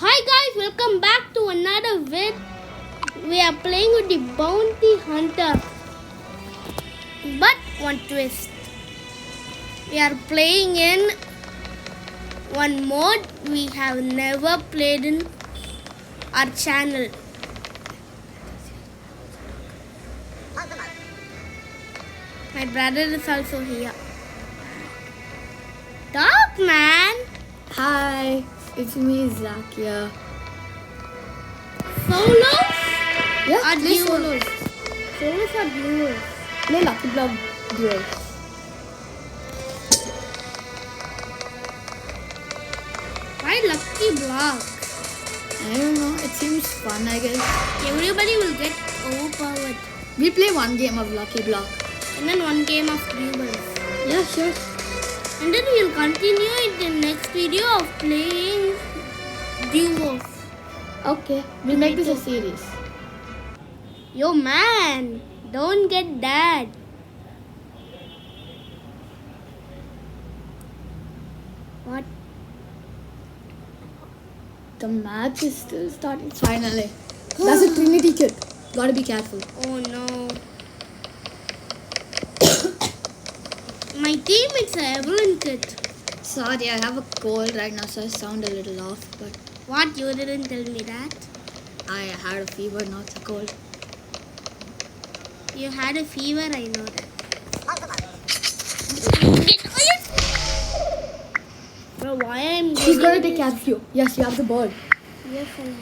Hi guys, welcome back to another vid. We are playing with the bounty hunter. But one twist. We are playing in one mode we have never played in our channel. My brother is also here. Talk, man. Hi, it's me, Zakia. Solos? Yeah, Or play duos? solos. Solos or duos? Play Lucky Block duels. Why lucky block? I don't know, it seems fun, I guess. Everybody will get overpowered. We play one game of Lucky Block. And then one game of duos. Yeah, sure. And then we'll continue in the next video of playing duos. Okay, we'll make this a series. Yo man, don't get that. What? The match is still starting. Finally. That's a Trinity kit. Gotta be careful. Oh no. My teammate's a Evelyn kit. Sorry, I have a cold right now, so I sound a little off, but What? You didn't tell me that? I had a fever, not a cold. You had a fever, I know that. Bro, why I'm She's getting gonna take care of you. Yes, you have the ball. Yes, I know.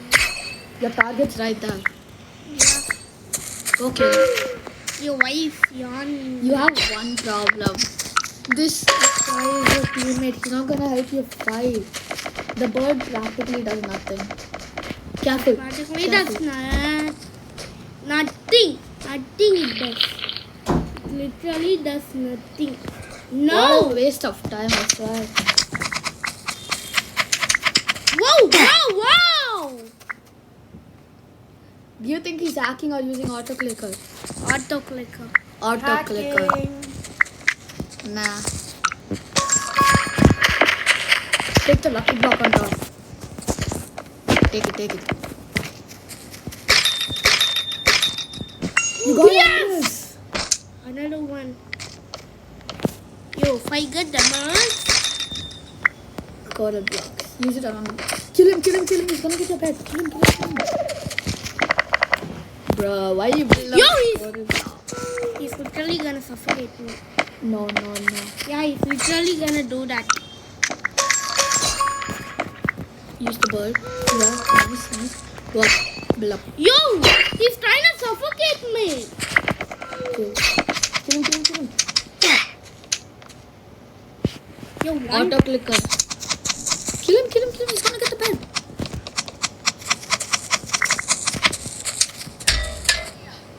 Your target's right there. Yeah. Okay. Your wife yawning. You have one problem. This guy is your teammate. He's not gonna help you fight. The bird practically does nothing. Careful. Practically Careful. does nothing. Nothing it does. It literally does nothing. What No! a waste of time, I swear. Whoa! Wow! Wow! Do you think he's hacking or using auto clicker? Auto clicker. Auto clicker. Nah. Take the lucky block on top. Take it, take it. You got Yes! this. Another one. Yo, if I get damage. Got a block. Use it around. Kill him, kill him, kill him. He's gonna get your pet. Kill him, kill him, kill him. Bruh, why you build up? Yo, he's... He's literally gonna suffocate me. No, no, no. Yeah, he's literally gonna do that. Use the bird. Yeah, nice, nice. Go up. Build up. Yo! He's trying to suffocate me! Cool. Kill him, kill him, kill him. Yo, one. Auto clicker. Kill him, kill him, kill him. He's gonna get the pet.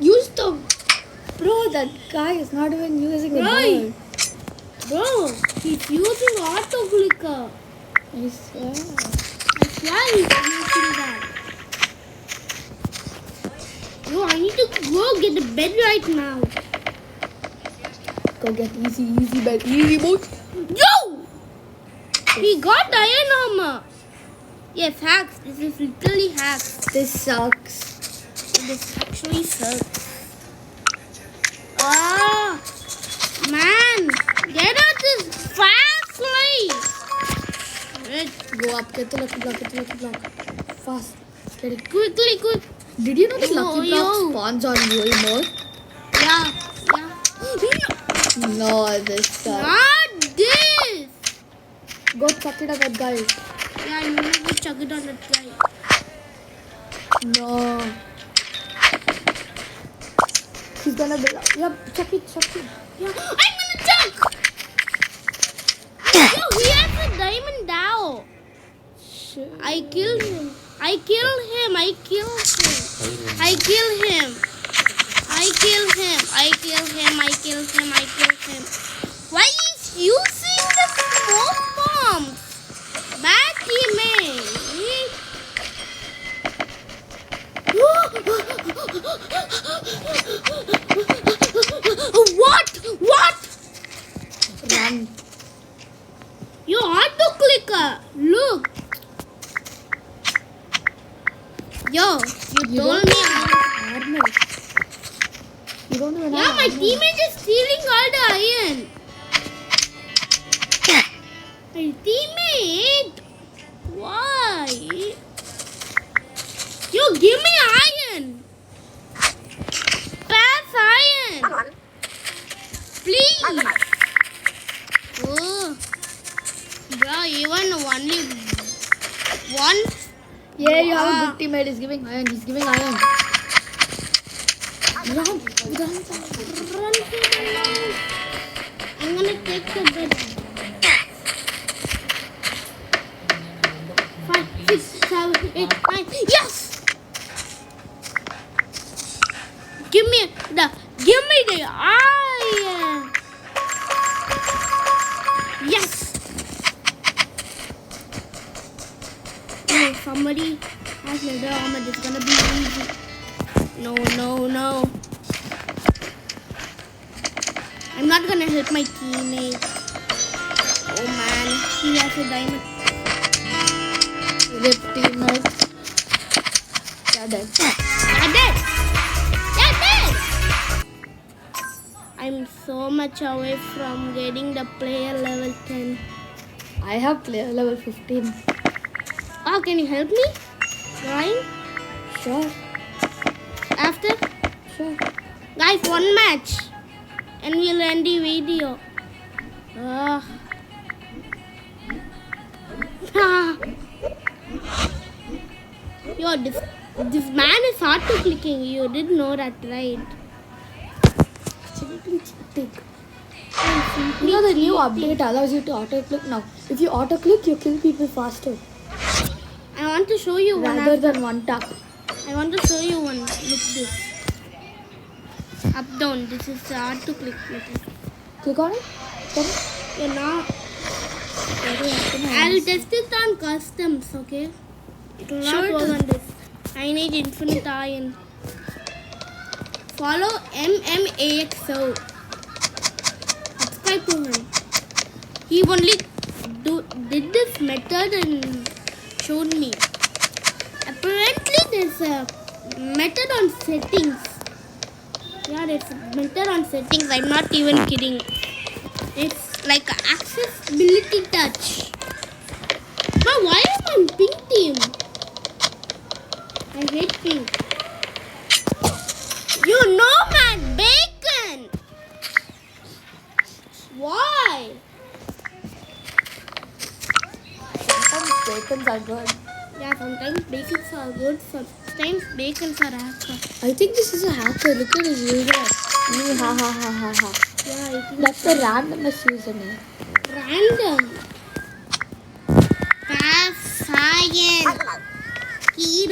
Use the... Bro, that guy is not even using the Right. bird. Bro, he's using auto clicker. I swear. That's why he's using that. Yo, I need to go get the bed right now. Go get easy, easy bed. Easy boat. Yo! He got iron armor. Yes, hacks. This is literally hacks. This sucks. This actually sucks. Ah, man, get out this fastly. Go up. Get the lucky block. Get the lucky block. Fast. Get it. Quickly, quick. Did you know the Yo, lucky block yo. spawns on real mode? Yeah. No, this sucks. Not this. Go chuck it at that guy. Yeah, I'm gonna go chug it on that guy. No. He's gonna be like, yep, chuck it, chuck it. Yeah, I'm gonna chug. Yo, he has a diamond Dow. Shit. I killed him. I killed him. I killed him. I killed him. I killed him. I killed him. I killed him. I killed him. Why is using the smoke bombs? Bad teammate. What? What? Run. You auto clicker. Look. Yo, you told me. Armor. You don't even Yeah, have my armor. teammate is stealing all the iron. My teammate. Why? Yo, give me iron. Pass iron. Please. Oh. Bro, even only one. Yeah, you have a Wow. good teammate. He's giving iron. He's giving iron. Run, run. Run to the line. I'm gonna take the bed. 5, 6, 7, 8, 9. Yes! Give me the iron. Yes. Oh, somebody has leather armor. This is gonna be easy. No, no, no. I'm not gonna help my teammate. Oh man, he has a diamond. Rip teammate. Yeah, dead. You're dead. You're dead. I'm so much away from getting the player level 10. I have player level 15. Oh, can you help me? Right? Sure, After? sure. Guys, one match. And we'll end the video. Ah. Yo, this man is auto clicking. You did know that, right? Simply cheating. You know the new update allows you to auto click now. If you auto click, you kill people faster I want to show you one. rather than one tap. I want to show you one. Look this. Up down. This is hard to click. Look it. Click on it. Then Yeah, now I'll I'll test it on customs. Okay. It will not Sure, work it on this. I need infinite iron. Follow MMAXO. Subscribe to him. He only did this method and showed me. Apparently, there's a method on settings. Yeah, there's a method on settings. I'm not even kidding. It's like accessibility touch. But why am I on pink team? I hate pink. You know, man, bacon. Why? sometimes bacons are good. Yeah, sometimes bacons are good. Sometimes bacons are hacker. I think this is a hacker. Look at his user. Ha ha ha ha ha. Yeah, I think That's the randomest username. random. Pass science. Kid.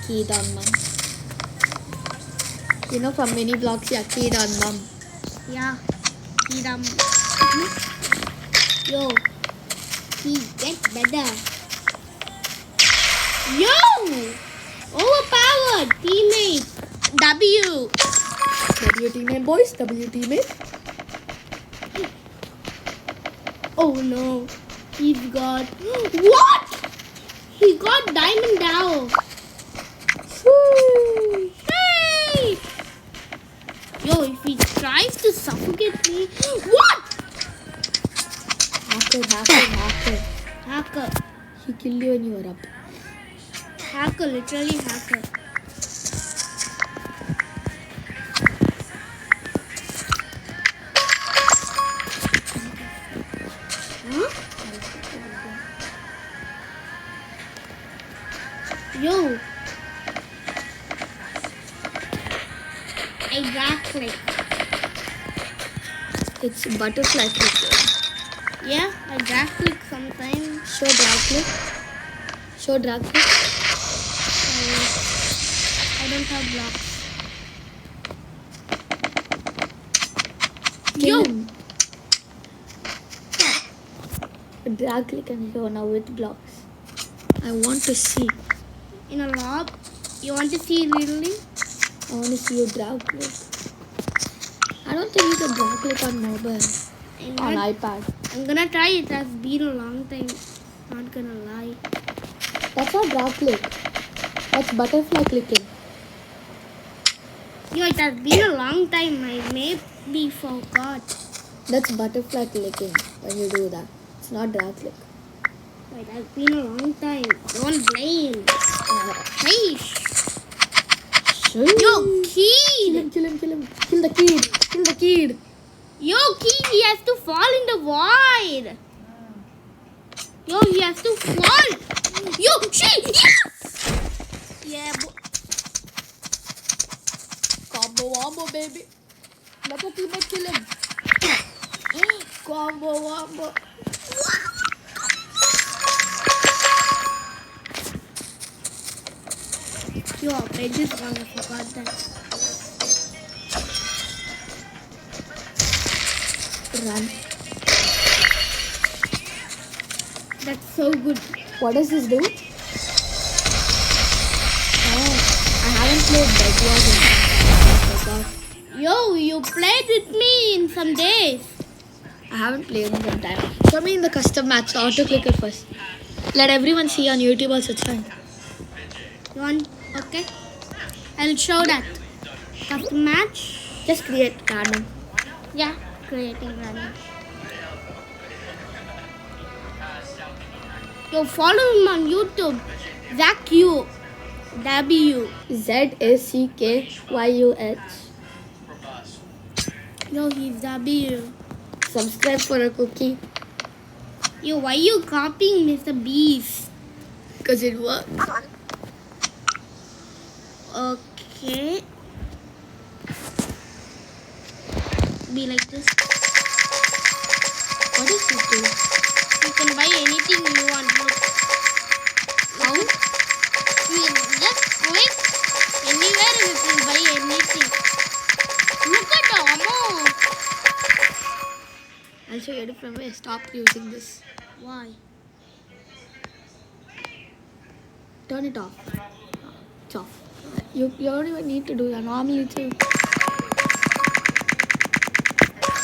Keyed on mum. You know from mini blocks, yeah, keyed on mum. Yeah. Kidam. Yo. He get better. Yo! Overpowered teammate. W. W teammate boys, W teammate. Oh no. He's got. What? He got diamond down. Woo! Hey! Yo, if he tries to suffocate me. What? Hacker. Hacker. He killed you when you were up. Hacker, literally hacker. Huh? Yo. I drag click. It's butterfly click. Yeah, I drag click sometimes. Show drag click. Show drag click. I don't have blocks. Kill Yo. him. Drag click and show now with blocks. I want to see. In a lob. You want to see really? I want to see you drag click. I don't think you can drag click on mobile. On iPad. I'm gonna try it. Has been a long time. Not gonna lie. That's not drag click. That's butterfly clicking. Yo, it has been a long time. I maybe forgot. That's butterfly clicking when you do that. It's not drag click. It has been a long time. Don't blame. Hey, yo, Kill kid. him, kill him, kill him. Kill the kid. Kill the kid. Yo, kid, he has to fall in the void. Yo, he has to fall. Yo, shit. Yes. Yeah, Combo wombo, baby. Let your teammate kill him. Combo wombo. Yo, I just one. I forgot that. Run. That's so good. What does this do? Oh, I haven't played Bedwars in Yo, you played with me in some days. I haven't played in some time. Show me in the custom match, the auto clicker first. Let everyone see on YouTube also, it's fine. You want? Okay. I'll show that. Custom match. Just create random. Yeah, creating random. Yo, follow him on YouTube. Zach U. W. ZACKYUH. Yo, he's W. Subscribe for a cookie. Yo, why you copying Mr. Beast? Because it works. Okay. Be like this. What does this do? You can buy anything you want. Look. How? You just click anywhere and you can buy anything. Look at the amount. I'll show you a different way. Stop using this. Why? Turn it off. It's off. You don't even need to do that. Normally too.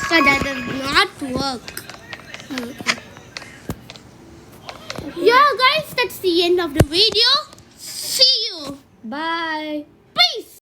But that does not work. Yeah, guys, that's the end of the video. See you. Bye.